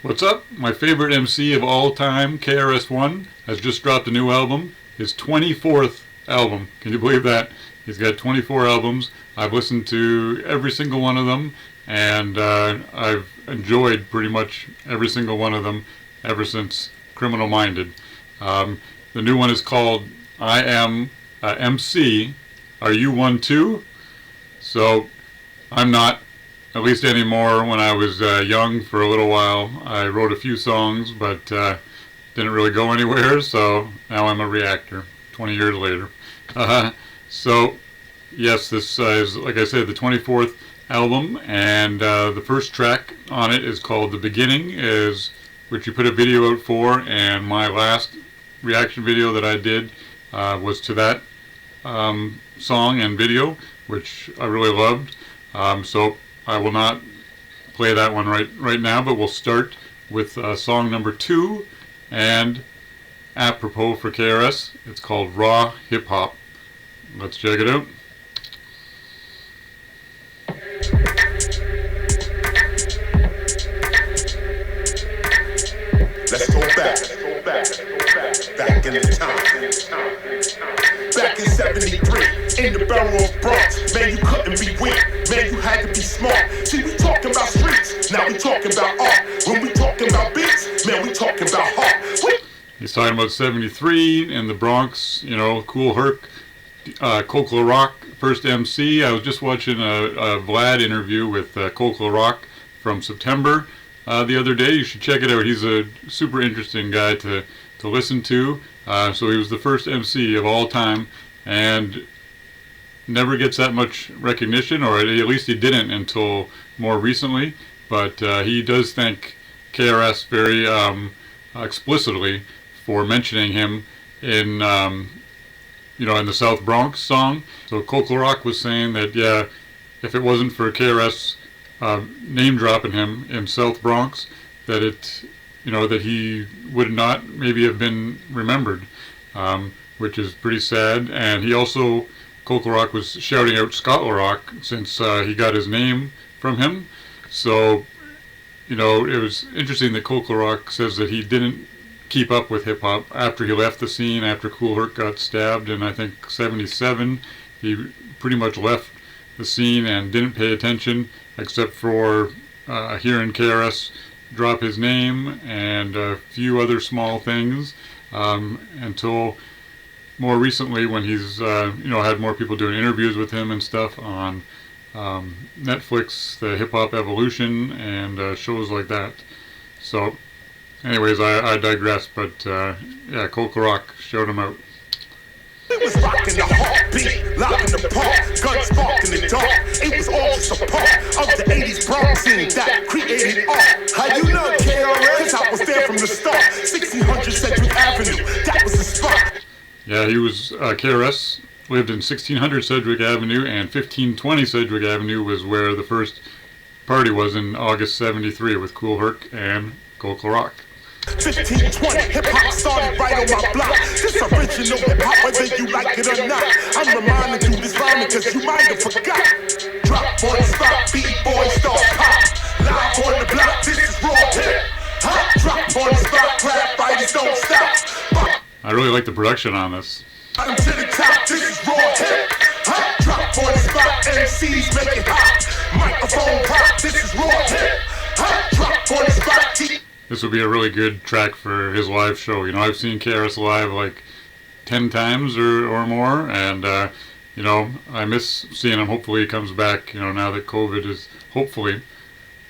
What's up? My favorite MC of all time, KRS-One, has just dropped a new album. His 24th album. Can you believe that? He's got 24 albums. I've listened to every single one of them, and I've enjoyed pretty much every single one of them ever since Criminal Minded. The new one is called I Am MC. Are you one too? So, I'm not, at least anymore. When I was young for a little while, I wrote a few songs, but didn't really go anywhere, so now I'm a reactor 20 years later. So, yes, this is, like I said, the 24th album, and the first track on it is called The Beginning, which you put a video out for, and my last reaction video that I did was to that song and video, which I really loved. So I will not play that one right now, but we'll start with song number 2, and apropos for KRS, it's called Raw Hip Hop. Let's check it out. Let's go back in the time. Back in 73, in the borough of Bronx, man, you couldn't be weak, man, you had to be smart. See, we talking about streets, now we talking about art. When we talking about beats, man, we talking about heart. He's talking about 73 in the Bronx, you know, Kool Herc, Coke La Rock, first MC. I was just watching a Vlad interview with Coke La Rock from September the other day. You should check it out. He's a super interesting guy to listen to. So he was the first MC of all time, and never gets that much recognition, or at least he didn't until more recently. But he does thank KRS very explicitly for mentioning him in in the South Bronx song. So Coke La Rock was saying that, yeah, if it wasn't for KRS name dropping him in South Bronx, that that he would not maybe have been remembered, which is pretty sad. And he also, Coke La Rock was shouting out Scott La Rock since he got his name from him. So, it was interesting that Coke La Rock says that he didn't keep up with hip-hop after he left the scene, after Kool Herc got stabbed in, I think, 77. He pretty much left the scene and didn't pay attention, except for hearing KRS drop his name and a few other small things, until more recently when he's had more people doing interviews with him and stuff on Netflix, the Hip Hop Evolution, and shows like that. So anyways, I digress, but yeah, Coke La Rock showed him out. It was rocking the heartbeat, locking the park, guns sparking the dark. It was all just a part of the 80s Bronx scene that created art. How you know, KRS? Cause I was there from the start. 1600 Sedgwick Avenue, that was the spot. Yeah, he was, KRS lived in 1600 Sedgwick Avenue, and 1520 Sedgwick Avenue was where the first party was in August 73 with Kool Herc and Coke La Rock. 1520, hip-hop started right on my block. This original hip-hop, whether you like it or not. I'm reminding you this rhyming cause you might have forgot. Drop on the spot, B-boy start pop. Live on the block, this is raw hip. Hot drop on the spot, rap fighters don't stop. I really like the production on this. I'm to the top, this is raw hip. Hot drop on the spot, MCs make it hot. Microphone pop, this is raw hip. Hot drop on the spot, this would be a really good track for his live show. I've seen KRS live like 10 times or more, and I miss seeing him. Hopefully he comes back, now that COVID is hopefully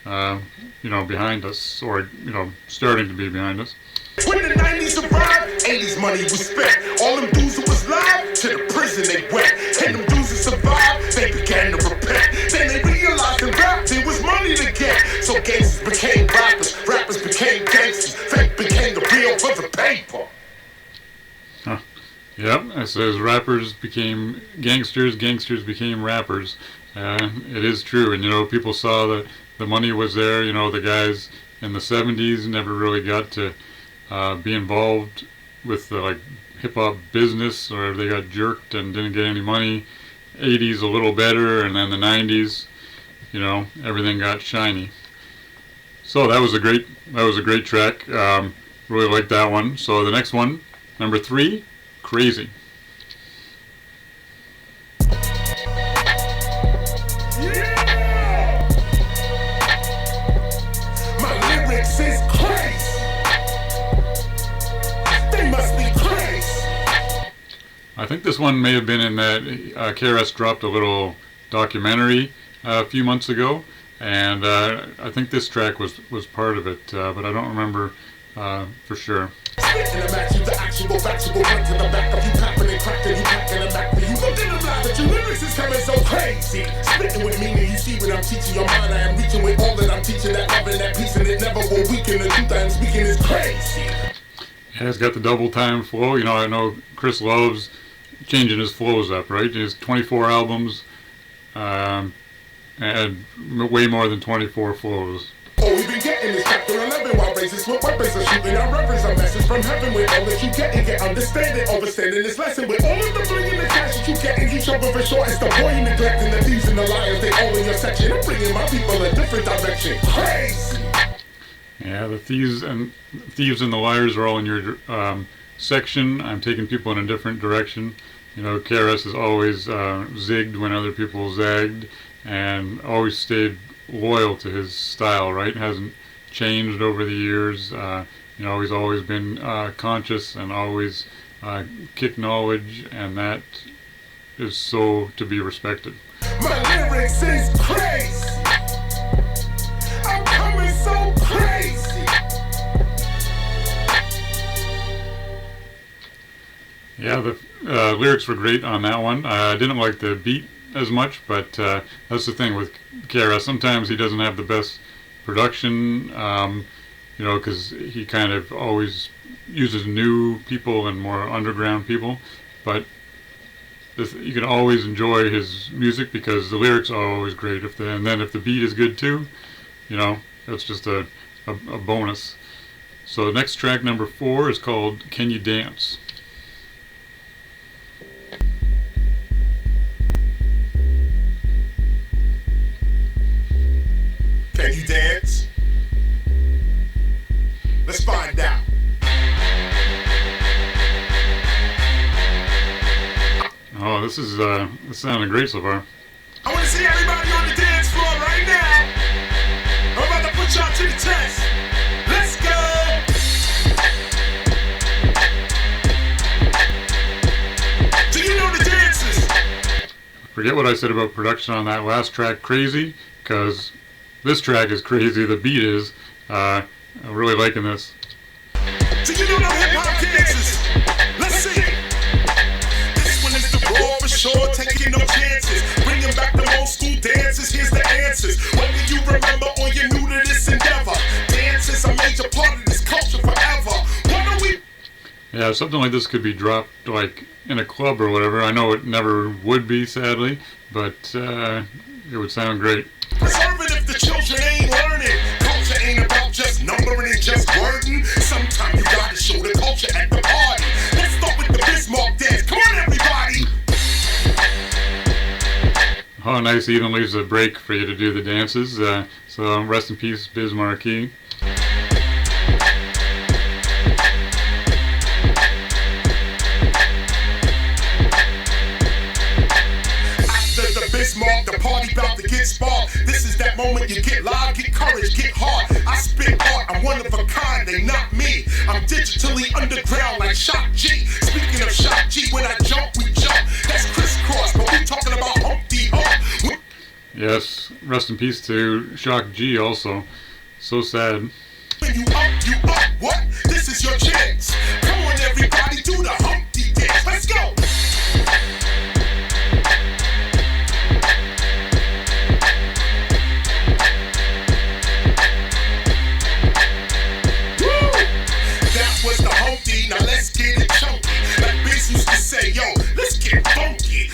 behind us, or starting to be behind us. When the 90s arrived, 80s money was spent. All them dudes who was live, to the prison they went. And them dudes who survived, they began to repent. Then they realized in rap there was money to get. So gangsters became rappers, rappers became gangsters. Fake became the real for the paper. Yep, it says rappers became gangsters, gangsters became rappers. It is true, and people saw that the money was there. The guys in the 70s never really got to be involved with the hip-hop business, or they got jerked and didn't get any money. 80s a little better, and then the 90s everything got shiny. So that was a great track. Really liked that one. So the next one, number 3, Crazy. Yeah! My lyrics is crazy. They must be crazy. I think this one may have been in that KRS dropped a little documentary a few months ago, and I think this track was part of it, but I don't remember for sure. Spitting them at you, the actual factual front to the back of you, clapping and cracking you, packing them back for you. Look at them live, but your lyrics is coming so crazy. Spitting with meaning, you see what I'm teaching your mind. I am reaching with all that I'm teaching, that love and that peace, and it never will weaken. The truth I am speaking is crazy. Yeah, it's got the double time flow. I know Chris loves changing his flows up, right? His 24 albums, and way more than 24 flows. Oh, we've been getting this chapter 11 while racist with weapons are shooting. I reverence a message from heaven with all that you get and get understanding, overstanding this lesson with all of the bling and the cash that you get and keep shoving for short. It's the boy you neglecting, the thieves and the liars, they all in your section. I'm bringing my people a different direction. Crazy. Yeah, the thieves and the liars are all in your section. I'm taking people in a different direction. KRS has always zigged when other people zagged, and always stayed loyal to his style, right? Hasn't changed over the years. He's always been conscious and always kick knowledge, and that is so to be respected. My lyrics is crazy. I'm coming so crazy. Yeah, the lyrics were great on that one. I didn't like the beat as much, but that's the thing with KRS. Sometimes he doesn't have the best production, because he kind of always uses new people and more underground people. But you can always enjoy his music because the lyrics are always great. And then if the beat is good too, it's just a bonus. So the next track, number 4, is called "Can You Dance?" Can you dance? Let's find out. Oh, this sounding great so far. I want to see everybody on the dance floor right now. I'm about to put y'all to the test. Let's go. Do you know the dances? Forget what I said about production on that last track, "Crazy," because this track is crazy. The beat is. I'm really liking this. Do you know the hip-hop dances? Let's see. This one is the raw for sure, taking no chances. Bringing back the old school dances, here's the answers. Whether you remember or you're new to this endeavor, dance is a major part of this culture forever. What are we? Yeah, something like this could be dropped like in a club or whatever. I know it never would be, sadly, but it would sound great. Preserve it if the children ain't learning. Culture ain't about just numbering and just wording. Sometimes you gotta show the culture at the party. Let's start with the Bismarck dance. Come on, everybody. Oh, nice. He even leaves a break for you to do the dances. So rest in peace, Bismarcky. Bismarck, the party about to get sparked. This is that moment you get live, get courage, get hard. I spit art, I'm one of a kind, they not me. I'm digitally underground like Shock G. Speaking of Shock G, when I jump, we jump. That's crisscross, but we talking about Humpty Hump. Yes, rest in peace to Shock G also. So sad. When you up, what? This is your chance. Come on everybody, do the Humpty dance. Let's go. Now let's get it chunky. Like Biz used to say, yo, let's get funky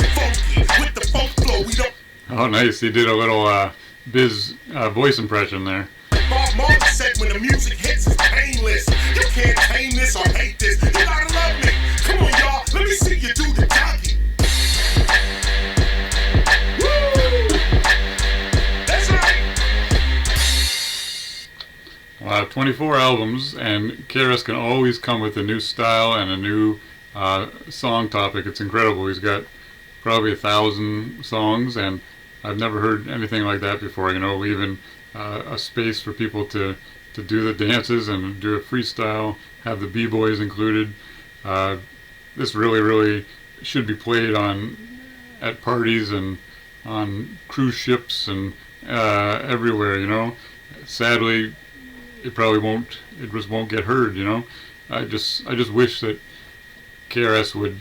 with the funk flow. We don't. Oh, nice. He did a little Biz voice impression there. Bob Marley said when the music hits, it's painless. You can't tame this or hate this. You gotta love me. Come on, y'all. Let me see you do the doggy. Woo! That's right. 24 albums, and KRS can always come with a new style and a new song topic. It's incredible. He's got probably 1,000 songs, and I've never heard anything like that before. You know, leaving a space for people to do the dances and do a freestyle, have the b-boys included. This really should be played at parties and on cruise ships and everywhere. You know, sadly, it probably won't. It just won't get heard. You know, I just wish that KRS would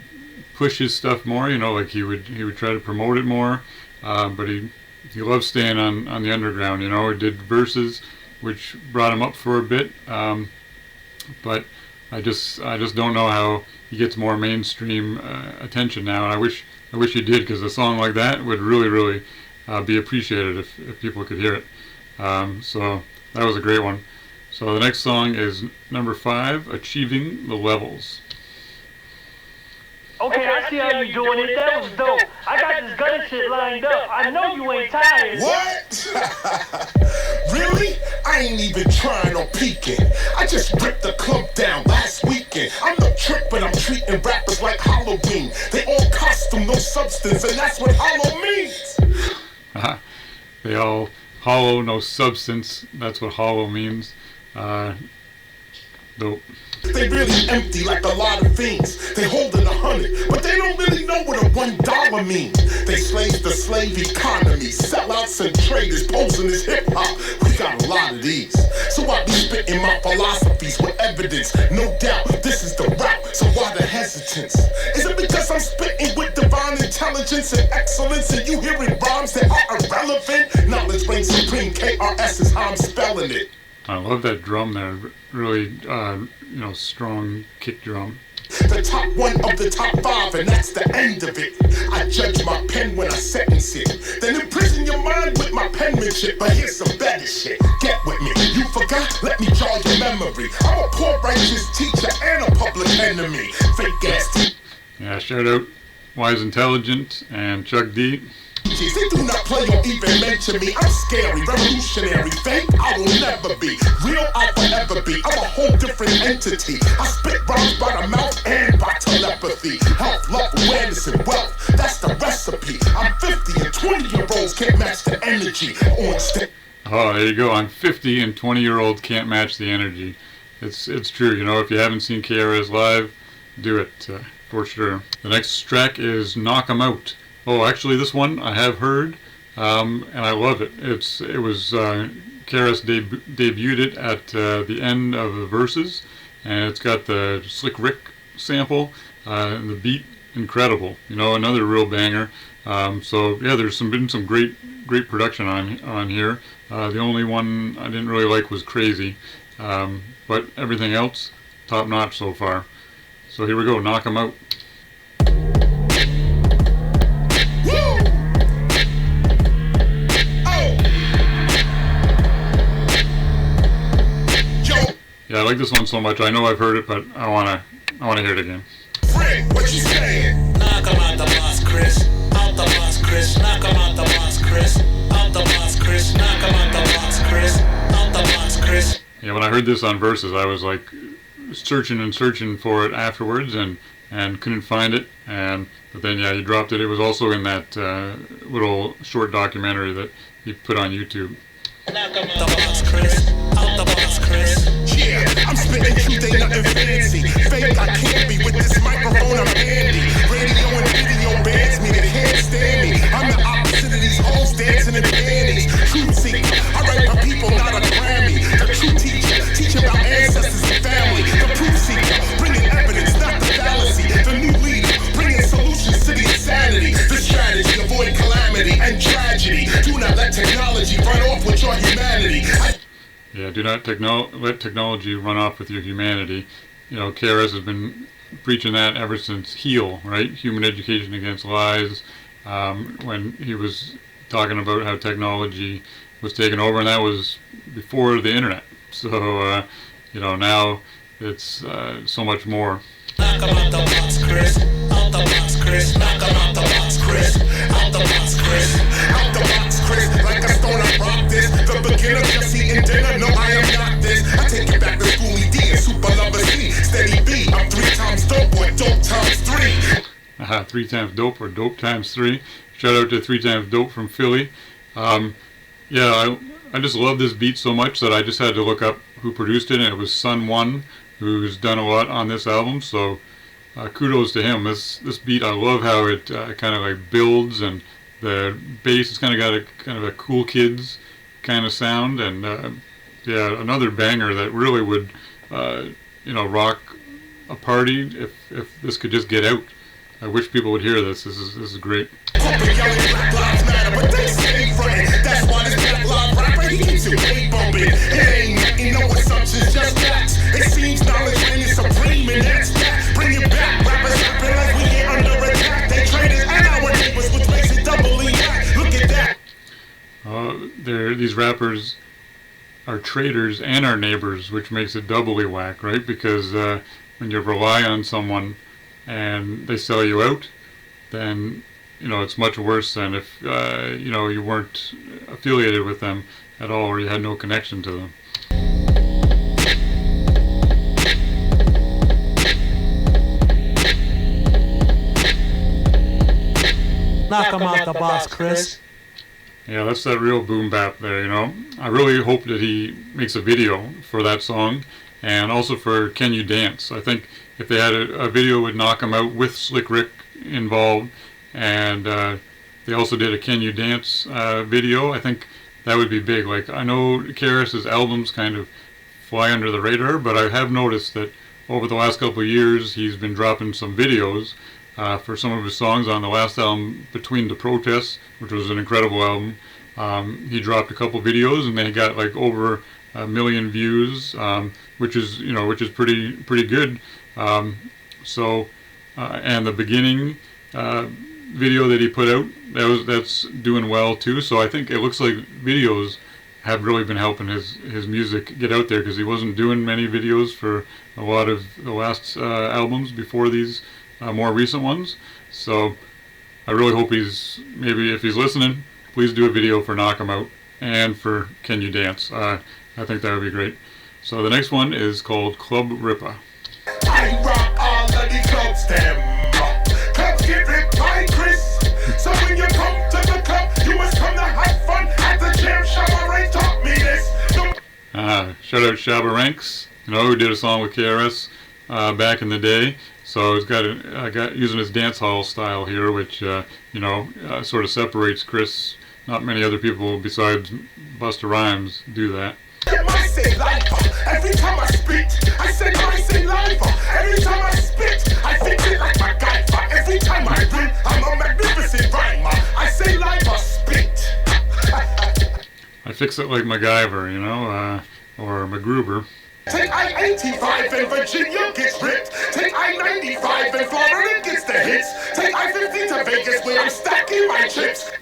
push his stuff more. You know, like he would try to promote it more. But he loves staying on the underground. You know, he did Verzuz, which brought him up for a bit. But I just don't know how he gets more mainstream attention now. And I wish he did, because a song like that would really be appreciated if people could hear it. So that was a great one. So the next song is number 5, Achieving the Levels. Okay, I see how you doing it. That was dope. I got this gun shit lined up. I know you ain't tired. What? Really? I ain't even trying or peeking. I just ripped the club down last weekend. I'm no trick, but I'm treating rappers like Halloween. They all costume, no substance, and that's what hollow means. They all hollow, no substance. That's what hollow means. Dope. They really empty like a lot of fiends. They holding 100, but they don't really know what a $1 means. They slaves the slave economy, sellouts and traders posing as hip hop. We got a lot of these, so I be spitting my philosophies with evidence. No doubt, this is the route. So why the hesitance? Is it because I'm spitting with divine intelligence and excellence, and you hearing rhymes that are irrelevant? Knowledge reigns supreme. KRS is how I'm spelling it. I love that drum there. Really, strong kick drum. The top one of the top 5, and that's the end of it. I judge my pen when I sentence it, then imprison your mind with my penmanship. But here's some better shit. Get with me. You forgot? Let me jog your memory. I'm a poor righteous teacher and a public enemy. Fake ass. Yeah, shout out Wise Intelligent and Chuck D. They do not play or even mention me. I'm scary, revolutionary, fake, I will never be. Real, I'll forever be. I'm a whole different entity. I spit rhymes by the mouth and by telepathy. Health, love, awareness, and wealth, that's the recipe. I'm 50 and 20-year-olds can't match the energy on stage. Oh, there you go. I'm 50 and 20-year-olds can't match the energy. It's true. You know, if you haven't seen KRS live, do it for sure. The next track is Knock 'Em Out. Oh, actually, this one I have heard, and I love it. It was KRS debuted it at the end of the Verzuz, and it's got the Slick Rick sample, and the beat incredible. You know, another real banger. So yeah, there's been some great production on here. The only one I didn't really like was Crazy, but everything else top notch so far. So here we go, Knock 'Em Out. Yeah, I like this one so much. I know I've heard it, but I wanna hear it again. Friend, what you saying? Knock 'em out the box, Chris. Out the box, Chris. Knock 'em out the box, Chris. Out the box, Chris. Knock 'em out the box, Chris. Out the box, Chris. Yeah, when I heard this on Verzuz, I was like searching for it afterwards and couldn't find it. But then yeah, he dropped it. It was also in that little short documentary that he put on YouTube. Knock 'em out the box, Chris. Out the box, Chris. Yeah, I'm spitting truth, ain't nothing fancy. Fake, I can't be with this microphone, I'm handy. Radio and video bands me, they can't stand me. I'm the opposite of these hoes dancing in panties. Truth seeker, I write for people, not a Grammy. The true teacher, teach about ancestors and family. The proof seeker, bringing evidence, not the fallacy. The new leader, bringing solutions to the insanity. The strategy, avoid calamity and tragedy. Do not let technology run off with your humanity. Yeah, do not let technology run off with your humanity. You know, KRS has been preaching that ever since HEAL, right? Human Education Against Lies, when he was talking about how technology was taken over, and that was before the internet. So, you know, now it's so much more. Knock 'em out the box, Chris. Out the box, Chris. Knock 'em out the box, Chris. Out the box, Chris. Out the box, Chris, like a stone, I rock this. The beginner just eating dinner, no, I am not this. I 3 times dope or dope times 3. Shout out to 3 times dope from Philly. Yeah, I just love this beat so much that I just had to look up who produced it, and it was Sun One, who's done a lot on this album. So kudos to him. This beat, I love how it kind of like builds, and the bass has kind of got a kind of a Cool Kids kind of sound, and yeah, another banger that really would rock a party if this could just get out. I wish people would hear this. This is great. These rappers are traitors and our neighbors, which makes it doubly whack, right? Because when you rely on someone and they sell you out, then it's much worse than if you weren't affiliated with them at all, or you had no connection to them. Knock 'em out the box, Chris. Yeah, that's that real boom bap there, I really hope that he makes a video for that song, and also for Can You Dance. I think if they had a video with Knock 'em Out with Slick Rick involved, and they also did a Can You Dance video, I think that would be big. Like, I know KRS's albums kind of fly under the radar, but I have noticed that over the last couple of years he's been dropping some videos for some of his songs. On the last album, Between the Protests, which was an incredible album, he dropped a couple videos, and they got like over 1 million views, which is pretty good. And the beginning video that he put out, that's doing well too. So I think it looks like videos have really been helping his music get out there, because he wasn't doing many videos for a lot of the last albums before these more recent ones. So I really hope maybe if he's listening, please do a video for Knock 'em Out and for Can You Dance. I think that would be great. So the next one is called Club Ripper. I rock all of the clubs, them. Clubs get ripped by Chris. So when you come to the club, you must come to have fun. At the gym, Shabba Ray taught me this. Shout out Shabba Ranks, who did a song with KRS back in the day. So he's got using his dance hall style here, which sort of separates Chris. Not many other people besides Busta Rhymes do that. I say lifer. Every time I spit, I say lifer. Every time I spit, I fix it like MacGyver. Every time I rip, I'm a magnificent rhymer. I say lifer, spit. I fix it like MacGyver, or MacGruber. Take I-85 and Virginia gets ripped. Take I-95 and Florida gets the hits. Take I-50 to Vegas where I'm stacking my chips.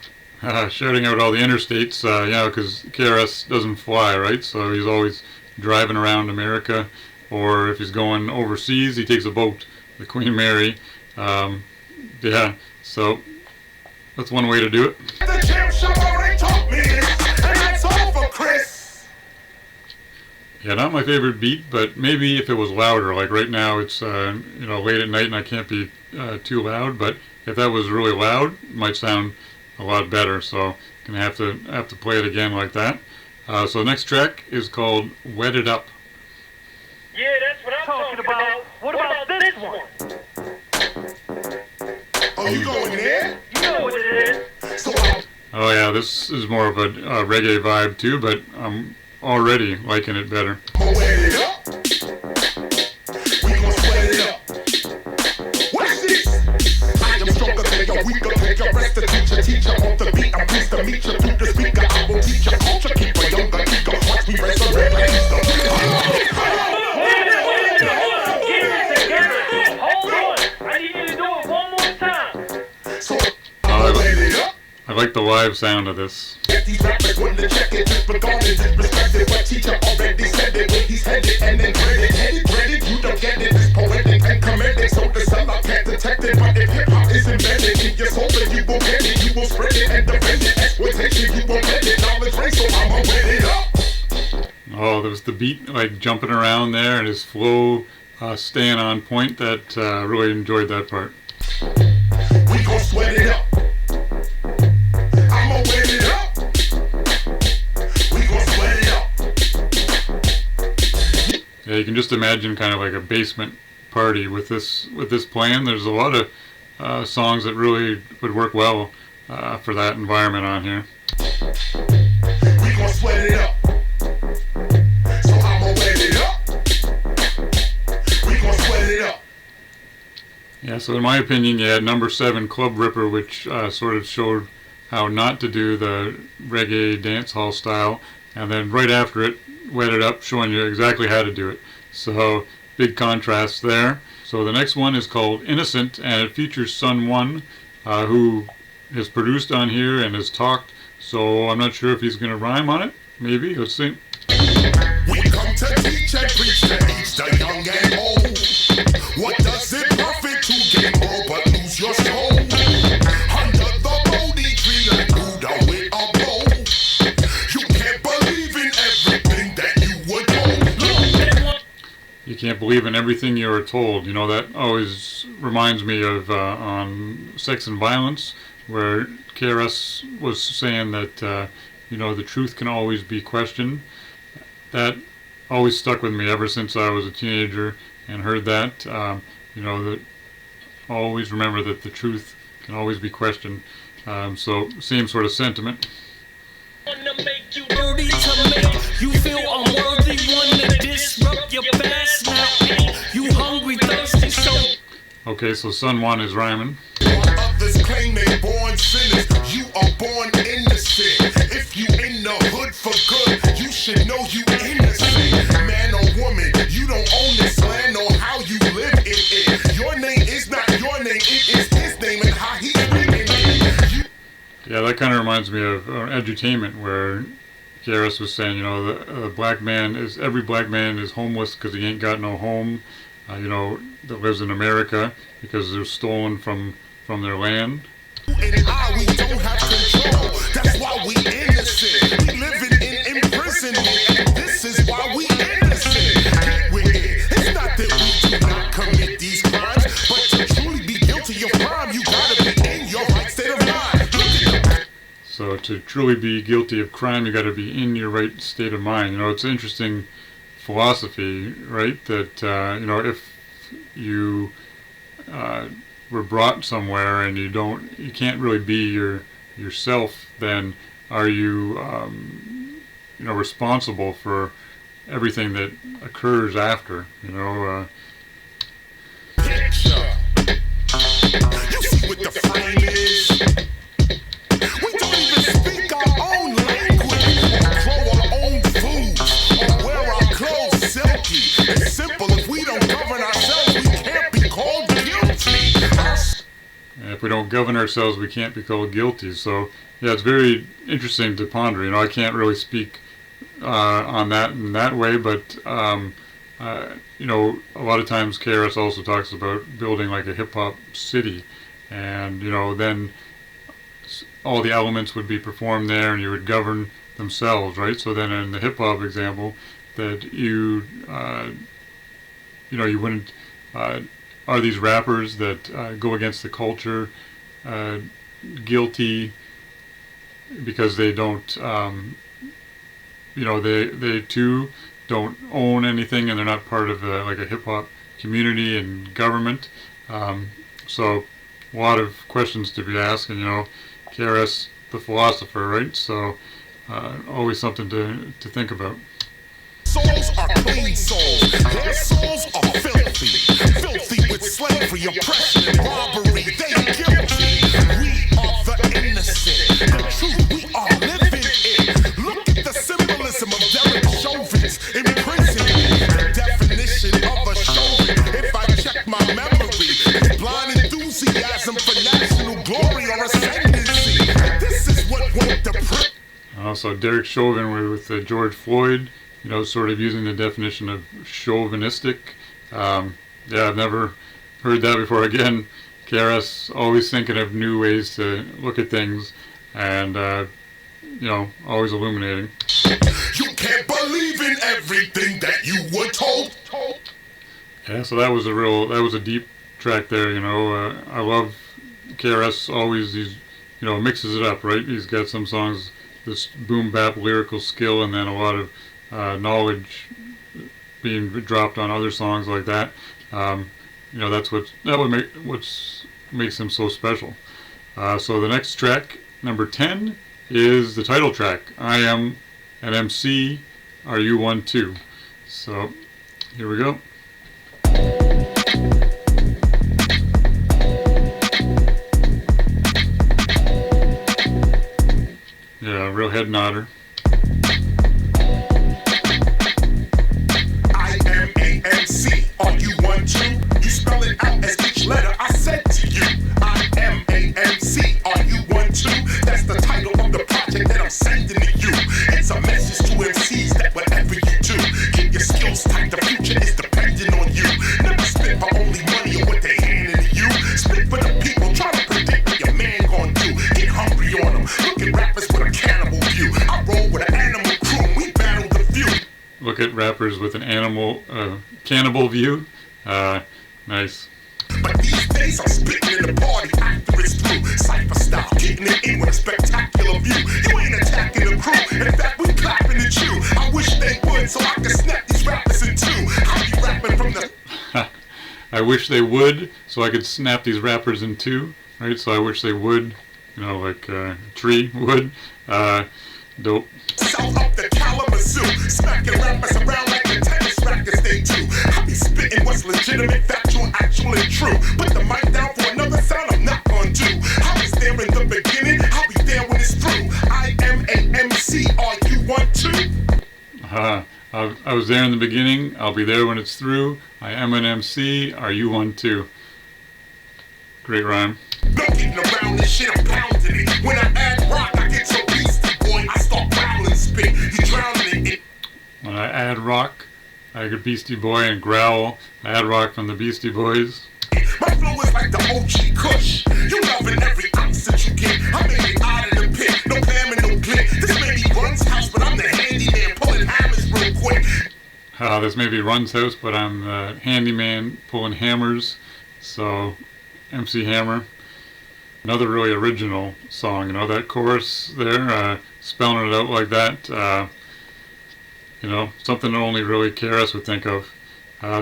Shouting out all the interstates, because KRS doesn't fly, right? So he's always driving around America, or if he's going overseas, he takes a boat, the Queen Mary. So that's one way to do it. The champ Shabba Ray taught me this, and that's all for Chris. Yeah, not my favorite beat, but maybe if it was louder. Like right now, it's late at night and I can't be too loud. But if that was really loud, it might sound a lot better. So gonna have to play it again like that. So the next track is called "Wet It Up." Yeah, that's what I'm talking about. What about this one? Oh, you going there? You know what it is. So Oh yeah, this is more of a reggae vibe too, but I'm already liking it better. wet it up. We gon' sweat it up. What's this? I am stronger than your weaker. Take your rest to teacher on the beat. I'm pleased to meet you through the speaker. I will teach you culture, keep a younger ego. Watch me resurrect like Easter. Hold on. I need you to do it one more time. So wet it up. I like the live sound of this. These rappers want to check it, disregarded, disrespected, but teacher already said it. Where he's headed and then credit, you don't get it. It's poetic and comedic, so the sellout can't detect it. But if hip-hop is embedded in your soul, then you will get it. You will spread it and defend it. Exploitation, you won't let it. Knowledge race, so I'ma wet it up. Oh, there was the beat like jumping around there, and his flow staying on point. That really enjoyed that part. sweat it up. I'ma wet it up. We gon' sweat it up. Yeah, you can just imagine kind of like a basement party with this playing. There's a lot of songs that really would work well for that environment on here. We gon' sweat it up. So I'ma wet it up. We gon' sweat it up. Yeah, so in my opinion, you had number 7, Club Ripper, which sort of showed how not to do the reggae dance hall style, and then right after it, Wet It Up, showing you exactly how to do it. So, big contrast there. So the next one is called Innocent, and it features Sun One, who has produced on here and has talked, so I'm not sure if he's going to rhyme on it. Maybe, let's see. We come to teach and preach to each the young and old. What does it profit to gain more but lose your soul? Under the Bodhi tree like Buddha with a bow. You can't believe in everything that you were told. You can't believe in everything you are told. You know, that always reminds me of on Sex and Violence, where KRS was saying that, you know, the truth can always be questioned. That always stuck with me ever since I was a teenager and heard that. You know, that always remember that the truth can always be questioned. So same sort of sentiment. Wanna make you dirty to make you feel unworthy. Wanna disrupt your past now. Ain't you hungry, thirsty, so. Okay, so Sun One is rhyming. While others claim they born sinners, you are born innocent. If you in the hood for good, you should know you innocent. Man or woman, you don't own this land or how you live in it. Your name is not your name, it is his name and how he's living it. Yeah, that kind of reminds me of Edutainment, where KRS was saying, you know, the black man is, every black man is homeless because he ain't got no home, you know, that lives in America because they're stolen from their land. And we don't have control, that's why we innocent. We living in imprisonment, and this is why we innocent. Get with it. It's not that we do not commit these crimes, but to truly be guilty of crime, you gotta be in your right state of mind. So to truly be guilty of crime, you got to be in your right state of mind. You know, it's an interesting philosophy, right? That you know, if you were brought somewhere and you can't really be yourself, then are you, you know, responsible for everything that occurs after? You know. Picture. You see what the frame is. We don't even speak our own language, grow our own food, or wear our clothes silky. It's simple. If we don't govern ourselves, we can't be called guilty. And if we don't govern ourselves, we can't be called guilty. So, yeah, it's very interesting to ponder. You know, I can't really speak on that in that way, but, you know, a lot of times KRS also talks about building like a hip-hop city. And, you know, then all the elements would be performed there and you would govern themselves, right? So then in the hip-hop example, that you know, you wouldn't... are these rappers that go against the culture guilty because they don't, you know, they too don't own anything and they're not part of like a hip-hop community and government? So a lot of questions to be asked, and, you know, KRS the philosopher, right? So always something to think about. Souls are clean souls. Their souls are filthy. Filthy with slavery, oppression, and robbery. They are guilty. We are the innocent. The truth, we are living it. Look at the symbolism of Derek Chauvin's imprisonment. The definition of a Chauvin, if I check my memory, is blind enthusiasm for national glory or ascendancy. This is what won't depress. Also, Derek Chauvin with George Floyd, you know, sort of using the definition of chauvinistic. Yeah, I've never heard that before. Again, KRS always thinking of new ways to look at things, and you know, always illuminating. You can't believe in everything that you were told. Yeah, so that was a deep track there. You know, I love KRS always mixes it up, right? He's got some songs, this boom bap lyrical skill, and then a lot of knowledge being dropped on other songs like that. That's what makes him so special. So the next track, number 10, is the title track. I Am an MC. Are You One Too? So here we go. Yeah, real head nodder. I am a MC. Are you one too? You spell it out as each letter I said to you. I am a MC. Are you one too? That's the title of the project that I'm sending to you. It's a message to MCs that whatever you do, keep your skills tight. The future is dependent on you. Never spit for only money or what they handing to you. Spit for the people. Try to predict what your man gonna do. Get hungry on them. Look at rappers with a cannibal view. I roll with an animal crew and we battle the few. Look at rappers with an cannibal view. Nice. But these days I'm spitting in the party after it's through. Cypher style, getting it in with a spectacular view. You ain't attacking the crew. In fact, we clapping at you. I wish they would so I could snap these rappers in two. I be rapping from the... I wish they would so I could snap these rappers in two. Right? So I wish they would. Like a tree would. Dope. South up the Kalamazoo, smacking rappers around like the tennis rackets they do. I be spitting what's legitimate, factual, actual, and true. Put the mic down for another sound I'm not gonna do. I was there in the beginning, I'll be there when it's through. I am a MC, are you one too? I was there in the beginning, I'll be there when it's through. I am an MC, are you one too? Great rhyme. No getting around this shit, I'm pounding it. When I add rock, I get so beastie, boy. I start growling spit, you drowning in it. When I add rock, I get Beastie Boy and growl. I add rock from the Beastie Boys. My flow is like the OG Kush. You loving every ounce that you get. I made it out of the pit, no bam and no glit. This may be Run's house, but I'm the handyman pulling hammers real quick. This may be Run's house, but I'm the handyman pulling hammers. So, MC Hammer. Another really original song, that chorus there, spelling it out like that, something that only really KRS would think of.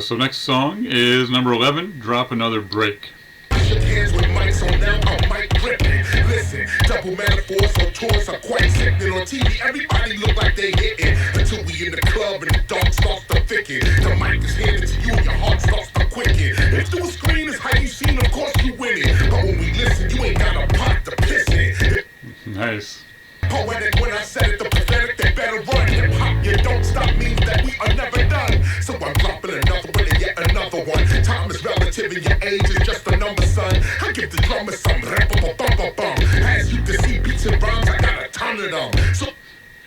So next song is number 11, Drop Another Break. Shook hands with mics on now, I'm mic gripping. Listen, double metaphors so tours are quite sickening. On TV, everybody look like they hitting. Until we in the club and the dark starts to thicken. The mic is handed to you and your heart starts to quicken. If through a screen is how you seen, of course you win it. But when we listen, you ain't got a pot to piss in. Nice. Poetic when I said it, the pathetic, they better run. Hip hop, you don't stop means that we are never done. So I'm dropping another one and yet another one. Time is relative and your age is just a number, son. I give the drummer some rap-a-bum-bum-bum. As you can see, beats and rhymes, I got a ton of them. So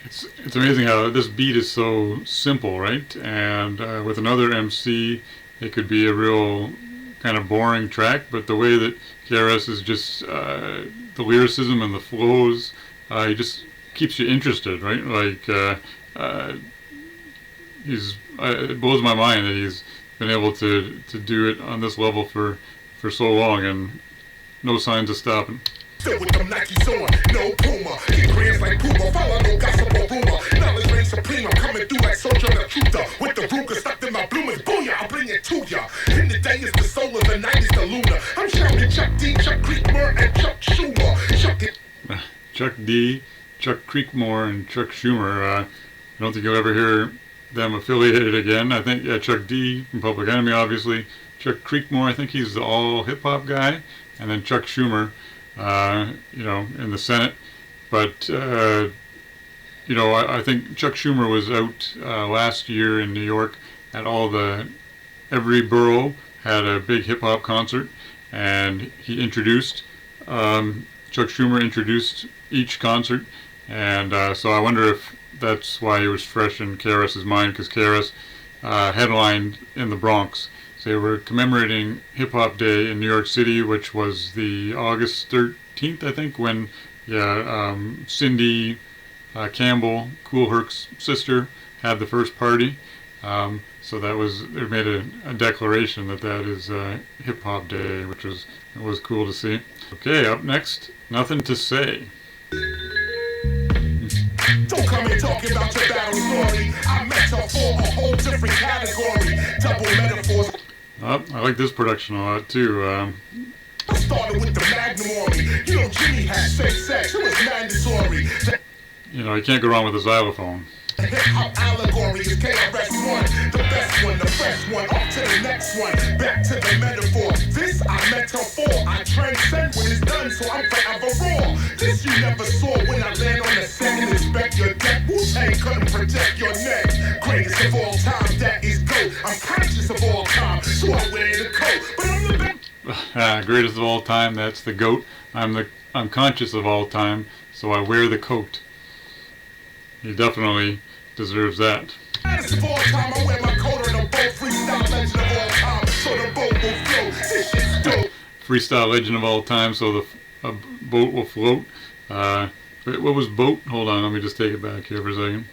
it's amazing how this beat is so simple, right? And with another MC, it could be a real kind of boring track, but the way that KRS is just the lyricism and the flows, he just keeps you interested, right? Like it blows my mind that he's been able to do it on this level for so long, and no signs of stopping. Still with them Nikes on, no Puma. Kick grands like Puma, follow no gossip or rumor. Knowledge reigns supreme, I'm coming through like Soldier the Truther. With the Ruger stuck in my bloomers, booyah, I'll bring it to ya. In the day is the solar, the night is the lunar. I'm shouting Chuck D, Chuck Creekmore, and Chuck Schumer. Chuck it. Chuck D, Chuck Creekmore, and Chuck Schumer. I don't think you'll ever hear them affiliated again. I think, Chuck D from Public Enemy, obviously. Chuck Creekmore, I think he's the all hip-hop guy. And then Chuck Schumer, in the Senate. But, I think Chuck Schumer was out last year in New York at every borough had a big hip-hop concert. And he introduced, Chuck Schumer introduced each concert. And so I wonder if that's why he was fresh in KRS's mind, because KRS headlined in the Bronx. So they were commemorating Hip Hop Day in New York City, which was the August 13th, I think, when Cindy Campbell, Kool Herc's sister, had the first party. So that was, they made a declaration that that is Hip Hop Day, which was cool to see. Okay, up next, Nothing to Say. Don't come here talking about your battle story. I metaphor a whole different category. Double metaphors. I like this production a lot too. I started with the Magnum on me. You know, Jimmy had safe sex. It was mandatory. You know, you can't go wrong with a xylophone. Hip-hop allegory is KRS-One, the best one, the fresh one, up to the next one, back to the metaphor. This I metaphor, I transcend when it's done, so I'm forever raw. This you never saw when I land on the set and inspect your deck. Wu-Tang couldn't protect your neck. Greatest of all time, that is GOAT. I'm conscious of all time, so I wear the coat, but I'm the best. Greatest of all time, that's the GOAT. I'm conscious of all time, so I wear the coat. He definitely deserves that. Greatest of all time, I wear my coat on a boat. Freestyle legend of all time, so the boat will float. This shit's dope. Freestyle legend of all time, so the boat will float. What was boat? Hold on, let me just take it back here for a second.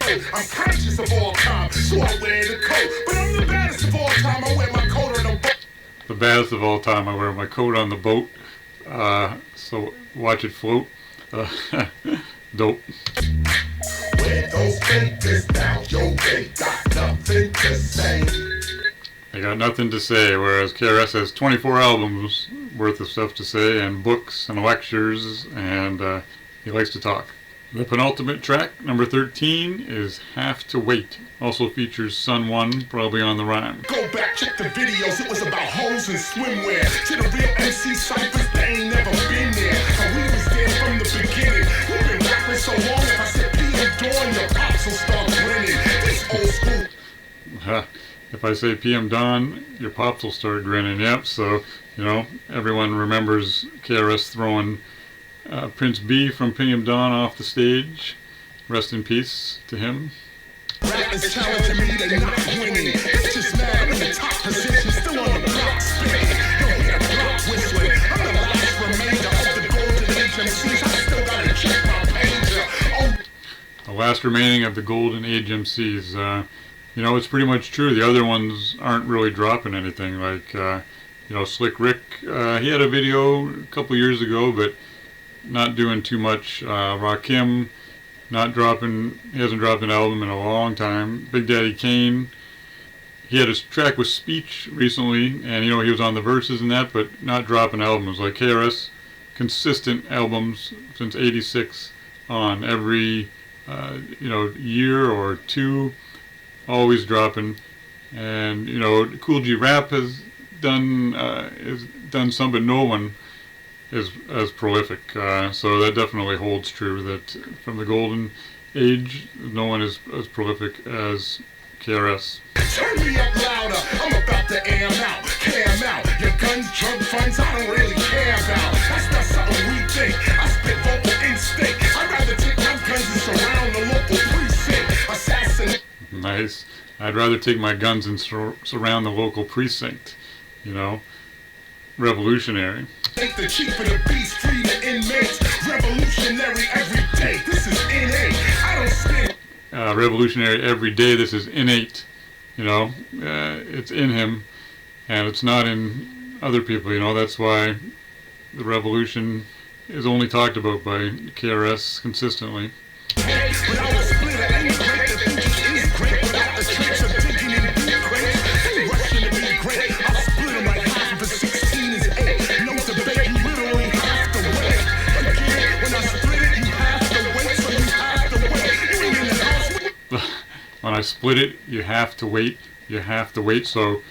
I'm conscious of all time, so I wear the coat. But I'm the baddest of all time, I wear my coat on a boat. The baddest of all time, I wear my coat on the boat. So watch it float. Dope. Where those fakers now, yo, they got nothing to say. They got nothing to say, whereas KRS has 24 albums worth of stuff to say, and books and lectures, and he likes to talk. The penultimate track, number 13, is Have to Wait. Also features Sun One, probably on the rhyme. Go back, check the videos, it was about hoes and swimwear. To the real MC cyphers, they ain't never been there. And we was there from the beginning. We've been rapping so long, if I said PM Dawn, your pops will start grinning. This old school. If I say PM Dawn, your pops will start grinning. Yep, so, you know, everyone remembers KRS throwing Prince B from PM Dawn off the stage. Rest in peace to him. Rappers challenging me, they not winning. It's just mad I'm in the top position, still on the block spinning. Don't hear the block whistling. I'm the last remainder of the golden age MCs. I still gotta check my pager. Oh. The last remaining of the golden age MCs. You know, it's pretty much true. The other ones aren't really dropping anything. Like, you know, Slick Rick, he had a video a couple years ago, but not doing too much. Rakim, he hasn't dropped an album in a long time. Big Daddy Kane, he had a track with Speech recently, and you know, he was on the Verzuz and that, but not dropping albums. Like KRS, consistent albums since '86 on every you know, year or two, always dropping. And you know, Cool G Rap has done some, but no one is as prolific. So that definitely holds true, that from the golden age, no one is as prolific as KRS. Turn me up louder, I'm about to air 'em out, clear 'em out. Your guns, drug funds, I don't really care about. That's not something we think. I spit vocal instinct. I'd rather take my guns and surround the local precinct. Assassinate. Nice. I'd rather take my guns and surround the local precinct. You know, revolutionary. Take the chief of the beast, free the inmates. Revolutionary every day. This is innate. I don't spin. Revolutionary every day. This is innate. You know, it's in him, and it's not in other people. You know, that's why the revolution is only talked about by KRS consistently. Hey, but I was split at any rate. The future is great without the tricks of digging in deep crates. Ain't rushing to be great. I'll split them like half of a 16 is 8. No debate, you literally have to wait. Again, when I split it, you have to wait, so you have to wait. You ain't in the house with. When I split it, you have to wait. You have to wait. So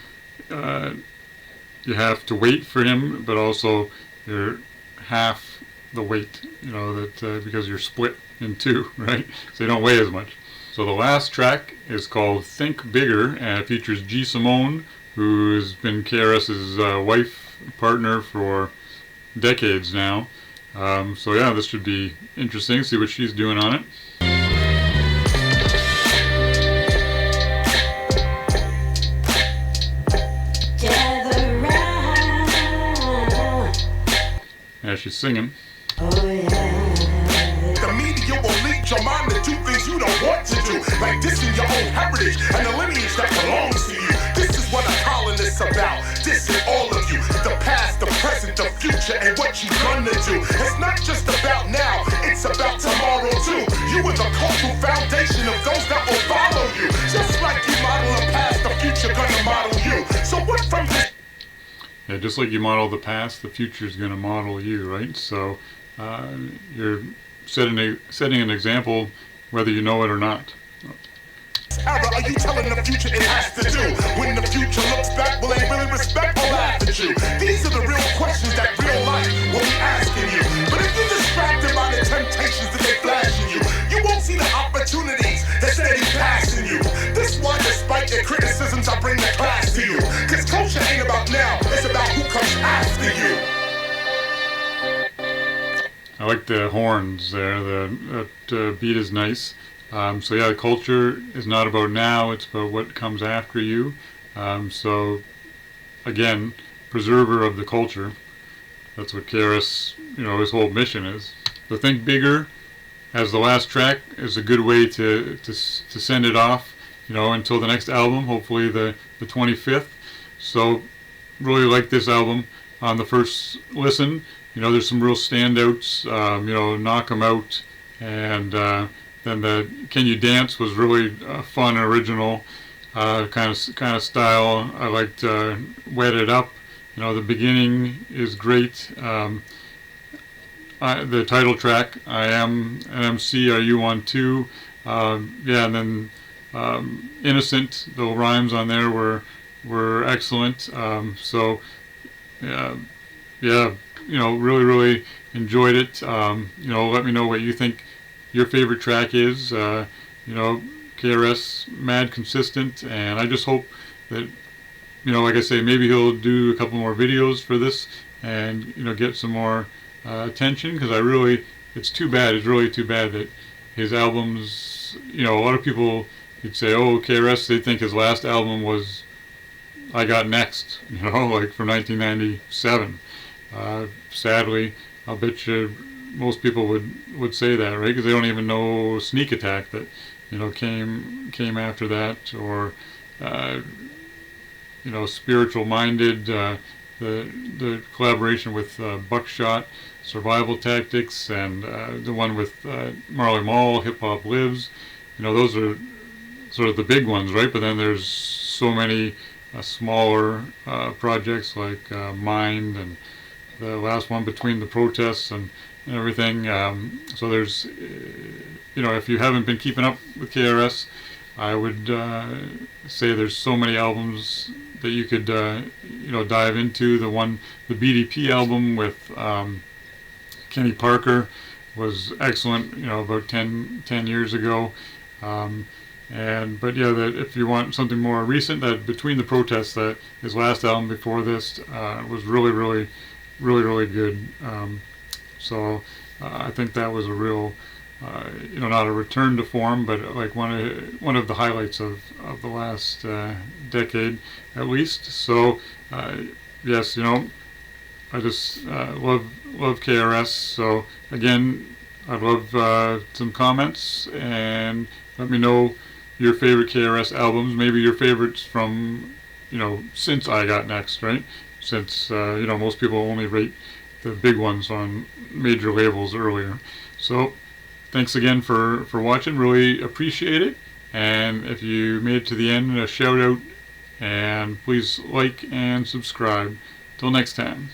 you have to wait for him, but also you're half the weight. You know, that because you're split in two, right? So you don't weigh as much. So the last track is called Think Bigger, and it features G. Simone, who's been KRS's wife, partner for decades now. So yeah, this should be interesting. See what she's doing on it. Yeah, she's singing. The media will leak your mind to do things you don't want to do, like dissing your own heritage and the lineage that belongs to you. This is what a colonist's about. This is all of you, the past, the present, the future, and what you gonna do. It's not just about now, it's about tomorrow too. You are the cultural foundation of those that will follow you. Just like you model the past, the future gonna model you. So what from this? Yeah, just like you model the past, the future is going to model you, right? So you're setting an example, whether you know it or not. Era are you telling the future it has to do? When the future looks back, will they really respect or laugh at you? These are the real questions that real life will be asking you. But if you're distracted by the temptations that they flashing you, you won't see the opportunities that steady passing you. This one, despite your criticisms, I bring the class to you. Cause culture ain't about now, it's about who comes after you. I like the horns there. That beat is nice. So yeah, culture is not about now, it's about what comes after you. So again, preserver of the culture. That's what KRS, his whole mission is. So think bigger as the last track is a good way to send it off, until the next album, hopefully the 25th. So really like this album on the first listen. There's some real standouts, Knock 'Em Out, and then the Can You Dance was really fun, original kind of style. I liked Wet It Up. The beginning is great. The title track, I Am an MC, Are You One Too? And then Innocent, the rhymes on there were excellent. Really enjoyed it. Let me know what you think your favorite track is. KRS, mad consistent, and I just hope that, like I say, maybe he'll do a couple more videos for this and, get some more attention, because it's really too bad that his albums, a lot of people, you'd say, oh, KRS, they think his last album was I Got Next, like from 1997. Sadly, I'll bet you most people would say that, right? Because they don't even know Sneak Attack that came after that, or Spiritual Minded, the collaboration with Buckshot, Survival Tactics, and the one with Marley Marl, Hip Hop Lives. Those are sort of the big ones, right? But then there's so many smaller projects like Mind, and the last one, Between the Protests, and everything. So there's, if you haven't been keeping up with KRS, I would say there's so many albums that you could, dive into. The BDP album with Kenny Parker was excellent, about 10 years ago. That if you want something more recent, that Between the Protests, that his last album before this was really good. I think that was a real, not a return to form, but like one of the highlights of the last decade, at least. So yes, I just love KRS. So again, I'd love some comments, and let me know your favorite KRS albums, maybe your favorites from, since I Got Next, right? Since, most people only rate the big ones on major labels earlier. So thanks again for watching, really appreciate it. And if you made it to the end, a shout out, and please like and subscribe. Till next time.